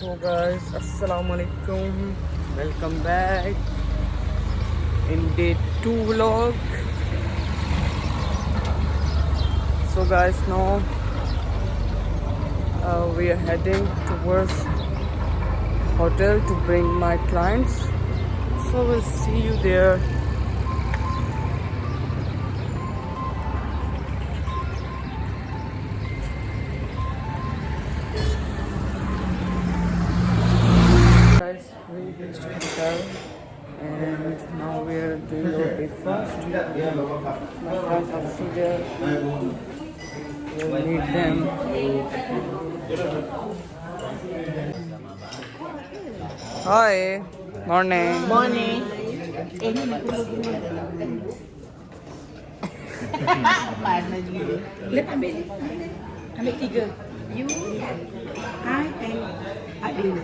So guys, assalamu alaikum, welcome back in day 2 vlog. So guys, now we are heading towards hotel to bring my clients, so we'll see you there. We reached the hotel and now we are doing our breakfast. My friends are still there. We'll meet them. Hi, morning. Morning. Ambil tiga. You, I, and Adil.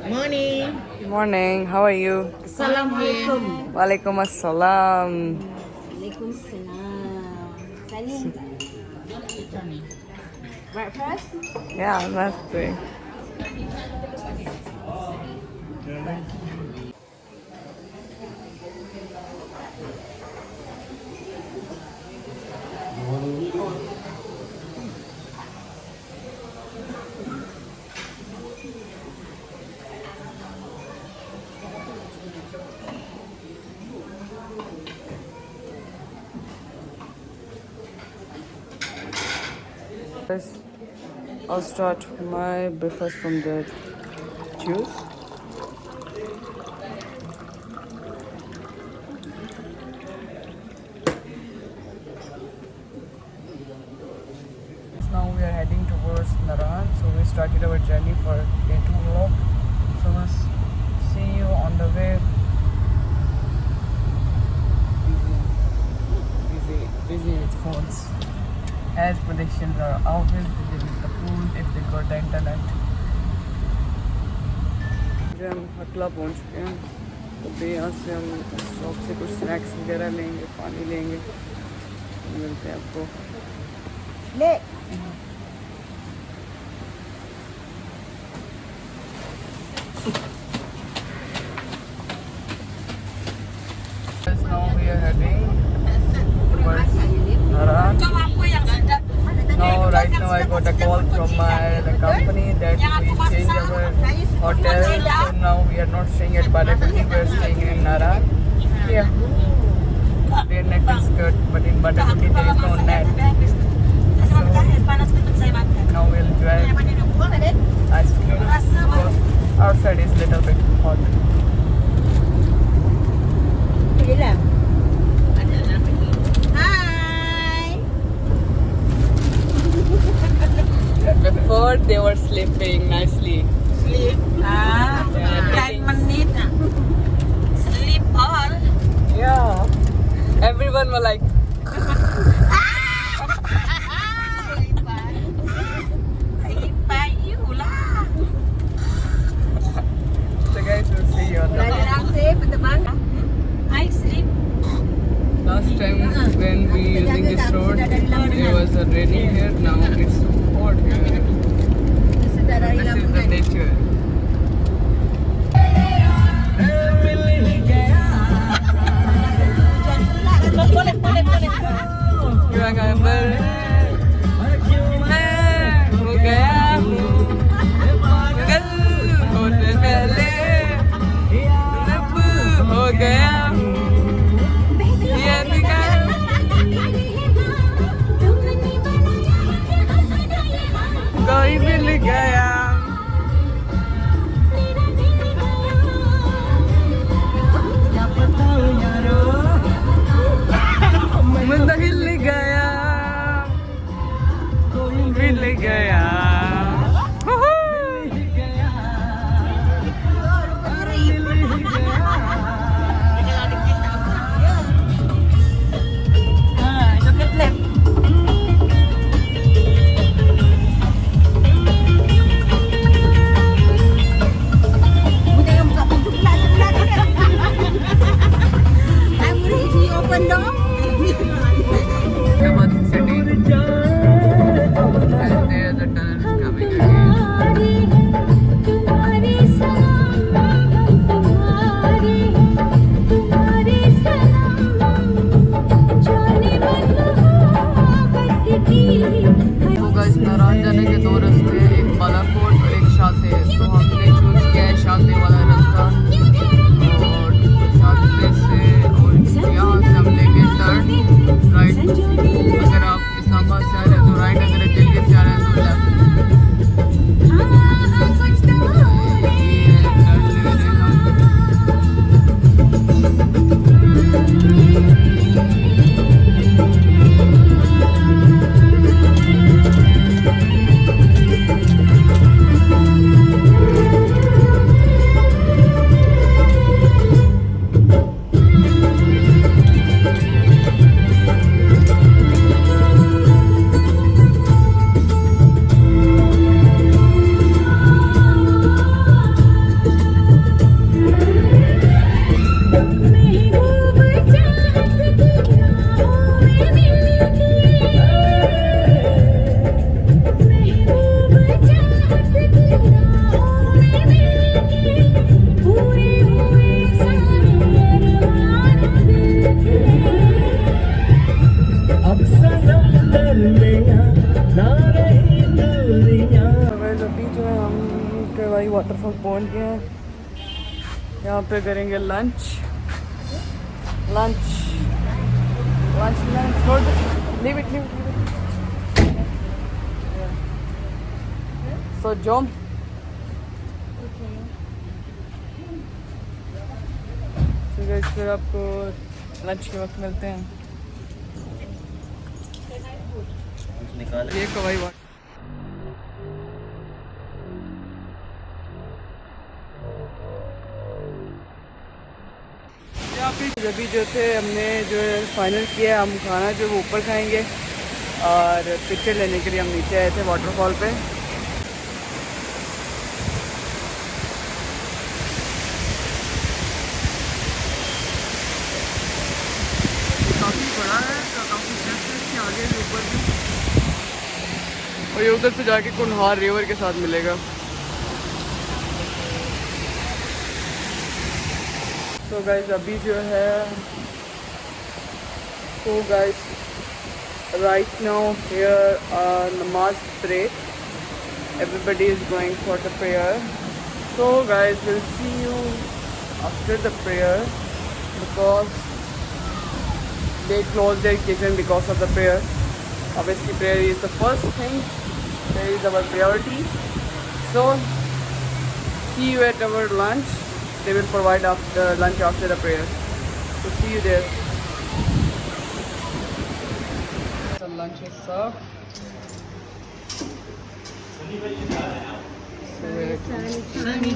Morning. Morning, how are you? Assalamualaikum. Waalaikumsalam. Waalaikumsalam. Breakfast? Yeah, that's great. I'll start my breakfast from the juice. Now we are heading towards Naran, so we started our journey for day 2 vlog. So we'll see you on the way. Busy with phones. As predictions are always busy with the food if they got the internet. हम हटला पहुँच चुके हैं, तो अभी यहाँ से हम शॉप से कुछ स्नैक्स वगैरह लेंगे, पानी लेंगे, मिलते हैं आपको। ले now we are heading towards Naran. Right now I got a call from the company that we changed our hotel, so now we are not staying at Balakot, we are staying in Naran. Yeah, their net is good, but in Balakot there is no net. So now we'll drive ice cream because outside is little bit hot. Before they were sleeping nicely. Sleep? 10 minutes. Sleep all. Yeah. Everyone were like. So guys, we'll see you on the I sleep. last time when we using this road, there was a raining here. Now it's so hot here. This is the nature. Boleh. भाई waterfall पहुंच गए हैं। यहाँ पे करेंगे lunch lunch lunch lunch. Leave it so germ. फिर आपको lunch के वक्त मिलते हैं। ये कवाई वाट यहाँ पे अभी जो थे हमने जो फाइनल किया, हम खाना जो वो ऊपर खाएंगे और पिक्चर लेने के लिए हम नीचे आए थे वाटरफॉल पे। काफ़ी बड़ा है, काफ़ी आगे भी ऊपर भी, और ये उधर से जाके कुनहार रिवर के साथ मिलेगा। तो गाइस अभी जो है right now here namaz break, everybody is going for the prayer. So guys, we'll see you after the prayer because they close their kitchen because of the prayer. Obviously prayer is the first thing, prayer is our priority. So see you at our lunch. They will provide after lunch after the prayer. So see you there. The lunch is served. Sunny.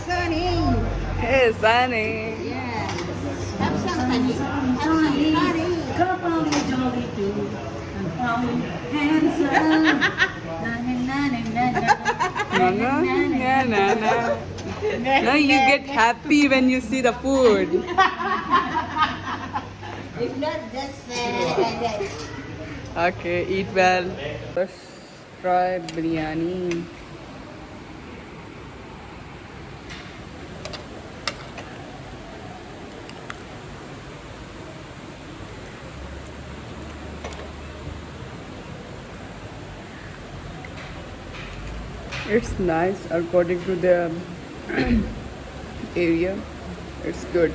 Sunny. Hey Sunny. Yeah. Have some Sunny. Sunny. Come on, jolly too. I'm handsome. No. No, you get happy when you see the food. If not, just sad. Okay, eat well. Let's try biryani. It's nice according to the area. It's good.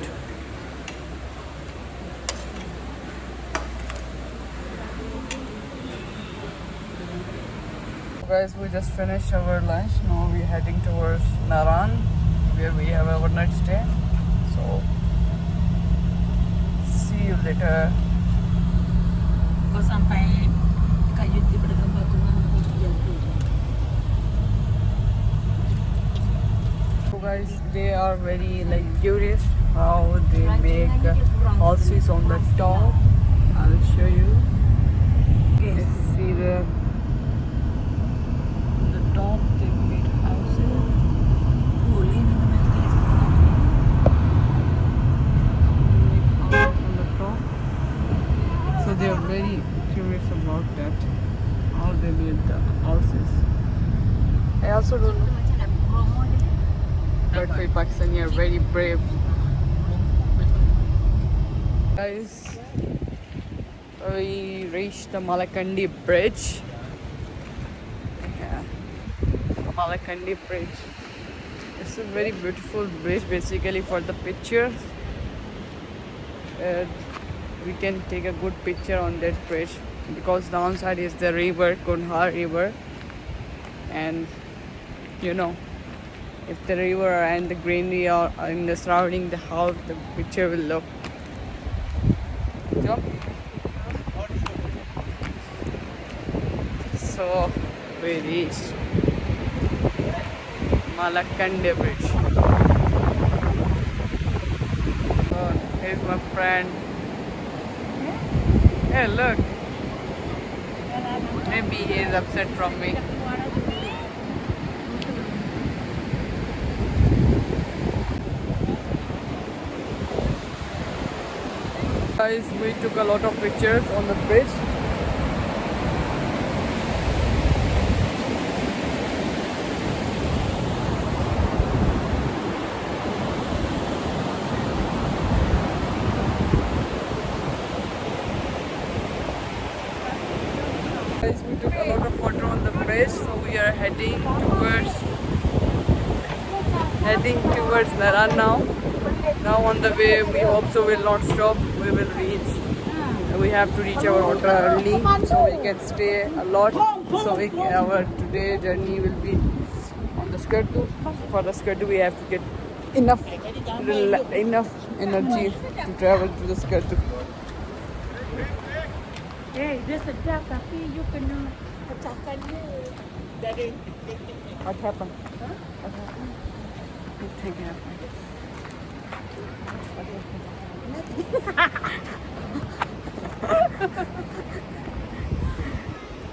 Guys, we just finished our lunch. Now we're heading towards Naran, where we have our night stay. So see you later. Kau sampai kayu di bergambar tuan. So guys, they are very like curious how they make houses on the top. I'll show you. Let's see the top. They made houses. Boleh ni nanti. They make houses on the top. So they are very curious about that. How they made the houses. I also don't know. But we Pakistani are very brave. Guys, we reached the Malakandi bridge. Yeah, Malakandi bridge. It's a very beautiful bridge basically for the picture. We can take a good picture on that bridge because downside is the river, Kunhar river, and you know, if the river and the greenery are in the surrounding the house, the picture will look. So we reached Malakandi bridge. So here's my friend. Hey, look. Maybe he is upset from me. Guys, we took a lot of pictures on the bridge. took a lot of photo on the bridge, so we are heading towards Naran now. Now on the way, we hope so will not stop. We will reach. We have to reach our hotel early, so we can stay a lot. So our today journey will be on the Skirtu. For the Skirtu, we have to get enough energy to travel to the Skirtu. Eh, dia sedap tapi you kena pecahkan dia dari What happened? What happened? Nothing happened.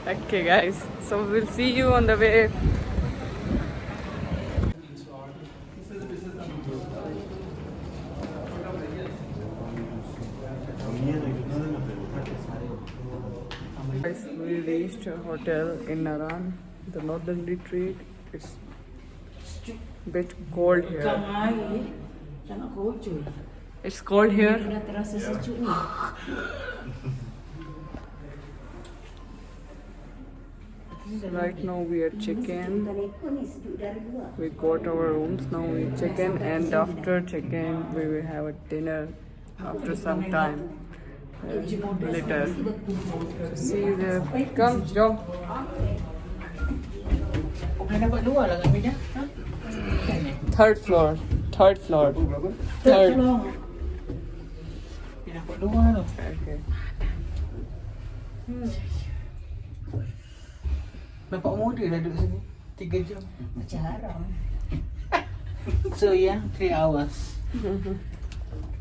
Okay guys, so we'll see you on the way. Guys, we reached a hotel in Naran, the northern retreat. It's a bit cold here. Jangan kocok. It's cold here. Dah terasa sejuk ni. Right now we are check-in. We got our rooms. Now we check in, and after check-in we will have a dinner after some time later. So see you there. Come, jump. Third floor. Third floor. Third. Okay. Bapak muda dah duduk sini 3 jam. Macam haram. So yeah, 3 hours.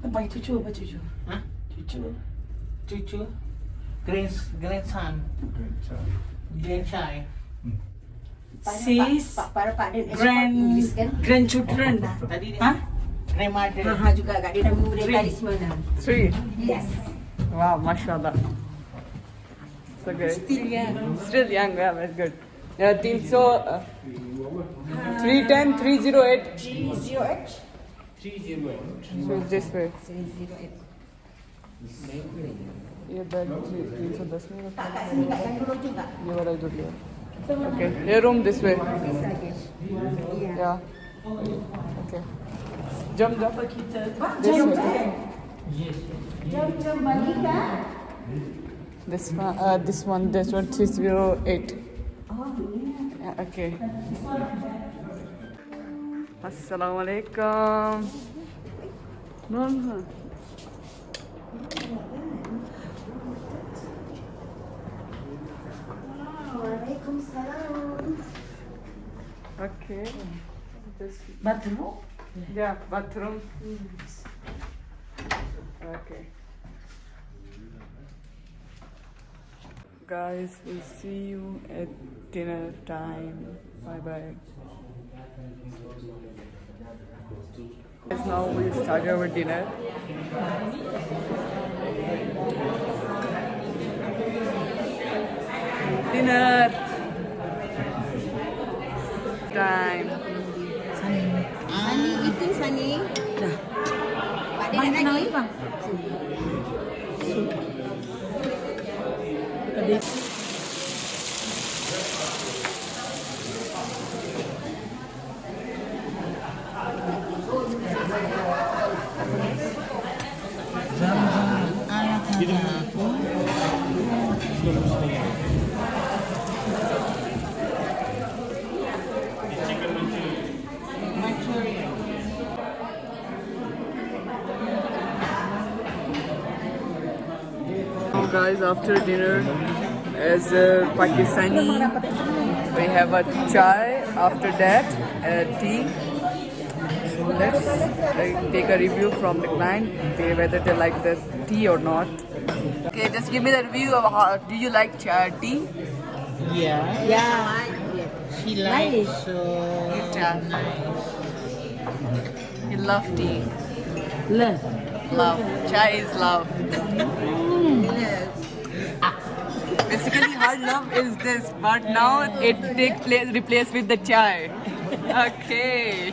Apa cucu? Huh? Cucu. Cucu. Grandson. Grandchild. Sis. Grandchildren. Tadi dia. Ha? Grandmother. Ha juga kat dia nama muda garis mana? 3. Yes. Wow, mashallah. So good. Still young. Still young, yeah, that's good. Yeah, 310, 308. 308. 308. So it's this way. 308. ये bag 310 में Tak kat sini kat yang dulu juga. ये वाला इधर लिया. Okay, your room this way. This luggage. Yeah. Yeah. Okay. Jump. Jom. This way. Jom balik kan? This one, 308. Oh, Yeah, okay. Assalamualaikum. No. Waalaikumsalam. Okay. Bathroom? Yeah, bathroom. Okay. Guys, we'll see you at dinner time. Bye bye. Guys, now we'll start our dinner. Dinner time. Sunny, eating Sunny. Dah. Pak dia nak lagi? Bang. Now guys, after dinner, as Pakistani, we have a chai. After that, tea. So let's take a review from the client, whether they like the tea or not. Okay, just give me the review of how. Do you like chai tea? Yeah. Yeah. She likes Yeah. You love tea. Love. Love. Chai is love. Basically, her love is this, but now it replaced with the chai. Okay.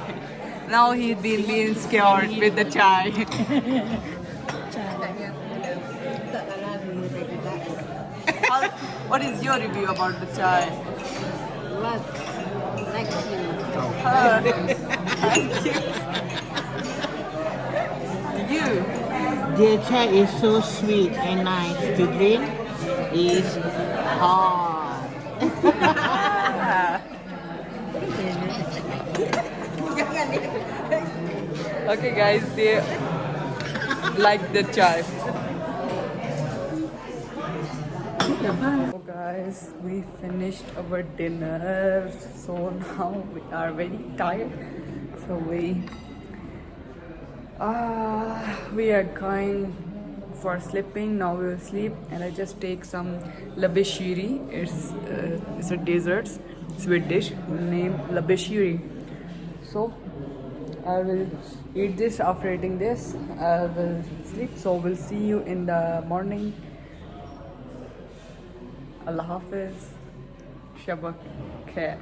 Now he's being scared with the chai. How What is your review about the chai? What? Like you. Thank you. You. Their chai is so sweet and nice to drink. It's hot. Okay, guys, they like the chai. So guys, we finished our dinner. So now we are very tired. So we are going for sleeping. Now we will sleep, and I just take some labishiri. It's a dessert, sweet dish named labishiri. So I will eat this. After eating this, I will sleep. So we'll see you in the morning. Allah Hafiz. Shabak Khair.